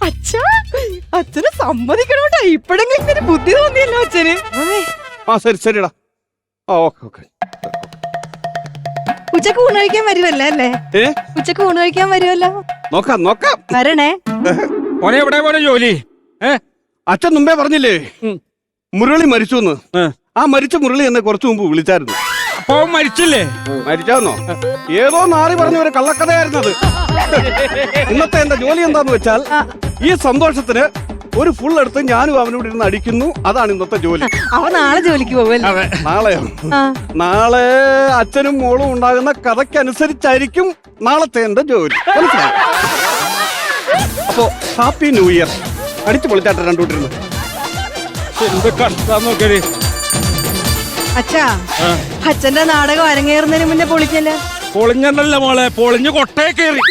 അച്ഛാ, അച്ഛനെ സമ്മതിക്കണോട്ടാ. ഇപ്പഴെങ്കിലും ഇങ്ങനെ ബുദ്ധി തോന്നിയല്ലോ അച്ഛന്. ആ ശരി ശരിടാ. ആ ഓക്കെ. ഉച്ചക്ക് ഊണ് കഴിക്കാൻ വരുമല്ലോ അല്ലേ? ഉച്ചക്ക് ഊണ് കഴിക്കാൻ വരുമല്ലോ. നോക്കാം വരണേ. മോനെ എവിടെ പോലെ ജോലി? അച്ഛൻ മുമ്പേ പറഞ്ഞില്ലേ മുരളി മരിച്ചു എന്ന്. ആ മരിച്ച മുരളി എന്നെ കുറച്ചു മുമ്പ് വിളിച്ചായിരുന്നു. അപ്പൊ മരിച്ചില്ലേ? മരിച്ചാന്നോ? ഏതോ നാറി പറഞ്ഞ ഒരു കള്ളക്കഥയായിരുന്നത്. ഇന്നത്തെ എന്റെ ജോലി എന്താന്ന് വെച്ചാൽ ഈ സന്തോഷത്തിന് ഒരു ഫുൾ എടുത്ത് ഞാനും അവനോട് ഇരുന്ന് അടിക്കുന്നു. അതാണ് ഇന്നത്തെ ജോലി. അവ നാളെ ജോലിക്ക് പോവല്ലേ? നാളെയോ? നാളെ അച്ഛനും മോളും ഉണ്ടാകുന്ന കഥയ്ക്കനുസരിച്ചായിരിക്കും നാളത്തെ എന്റെ ജോലി. മനസ്സിലായി? അപ്പോ ഹാപ്പി ന്യൂ ഇയർ. അടിച്ചു പൊളിച്ചാട്ടെ രണ്ടുകൂട്ടിരുന്നു. എന്ത് കഷ്ടം നോക്കരുത്. അച്ഛാ, അച്ഛന്റെ നാടകം അരങ്ങേറുന്നതിന് മുന്നേ പൊളിക്കല്ലേ? പൊളിഞ്ഞല്ല മോളെ, പൊളിഞ്ഞ് കൊട്ടയെ കയറി.